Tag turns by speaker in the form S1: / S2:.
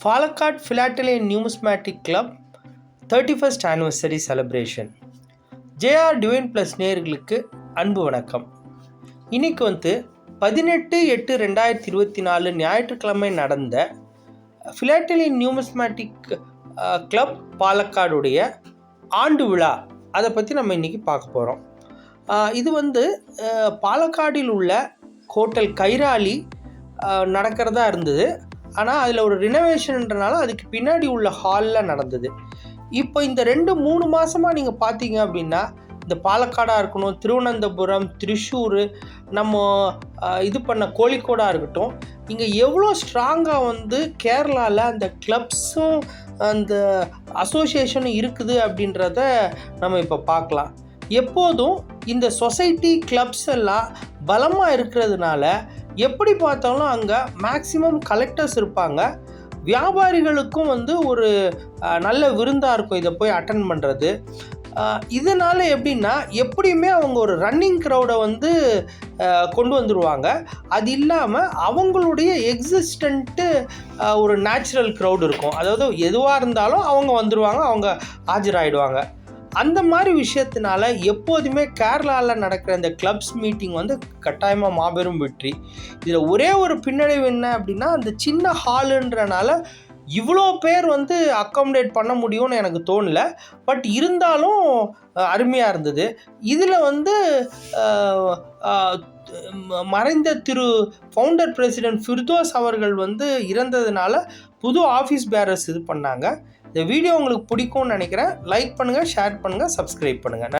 S1: Palakkad Philately and Numismatic Club 31st Anniversary Celebration. JR Divine Plus நேயர்களுக்கு அன்பு வணக்கம். இன்னைக்கு 18/8/2024 ஞாயிற்றுக்கிழமை நடந்த Philately and Numismatic Club பாலக்காடுடைய ஆண்டு விழா அதை பற்றி நம்ம இன்றைக்கி பார்க்க போகிறோம். இது பாலக்காடில் உள்ள ஹோட்டல் கைராலி நடக்கிறதா இருந்தது. ஆனால் அதில் ஒரு ரினோவேஷன்ன்றனால அதுக்கு பின்னாடி உள்ள ஹாலில் நடந்தது. இப்போ இந்த 2-3 மாதமாக நீங்கள் பார்த்தீங்க அப்படின்னா இந்த பாலக்காடாக இருக்கணும், திருவனந்தபுரம், திரிசூர், நம்ம இது பண்ண கோழிக்கோடாக இருக்கட்டும், இங்கே எவ்வளோ ஸ்ட்ராங்காக கேரளாவில் அந்த கிளப்ஸும் அந்த அசோசியேஷனும் இருக்குது அப்படின்றத நம்ம இப்போ பார்க்கலாம். எப்போதும் இந்த சொசைட்டி கிளப்ஸ் எல்லாம் பலமாக இருக்கிறதுனால எப்படி பார்த்தாலும் அங்கே மேக்சிமம் கலெக்டர்ஸ் இருப்பாங்க. வியாபாரிகளுக்கும் ஒரு நல்ல விருந்தாக இருக்கும் இதை போய் அட்டன் பண்ணுறது. இதனால் எப்படின்னா எப்படியுமே அவங்க ஒரு ரன்னிங் க்ரௌடை கொண்டு வந்துடுவாங்க. அது இல்லாமல் அவங்களுடைய எக்ஸிஸ்டண்ட்டு ஒரு நேச்சுரல் க்ரௌடு இருக்கும். அதாவது எதுவாக இருந்தாலும் அவங்க வந்துடுவாங்க, அவங்க ஆஜராகிடுவாங்க. அந்த மாதிரி விஷயத்தினால எப்போதுமே கேரளாவில் நடக்கிற இந்த கிளப்ஸ் மீட்டிங் கட்டாயமாக மாபெரும் வெற்றி. இதில் ஒரே ஒரு பின்னடைவு என்ன அப்படின்னா, அந்த சின்ன ஹாலுன்றனால இவ்வளோ பேர் அக்காமடேட் பண்ண முடியும்னு எனக்கு தோணலை. பட் இருந்தாலும் அருமையாக இருந்தது. இதில் மறைந்த திரு ஃபவுண்டர் பிரசிடென்ட் ஃபிர்தோஸ் அவர்கள் இறந்ததுனால புது ஆஃபீஸ் பேரர்ஸ் இது பண்ணாங்க. இந்த வீடியோ உங்களுக்கு பிடிக்கும்னு நினைக்கிறேன். லைக் பண்ணுங்கள், ஷேர் பண்ணுங்கள், சப்ஸ்கிரைப் பண்ணுங்கள்.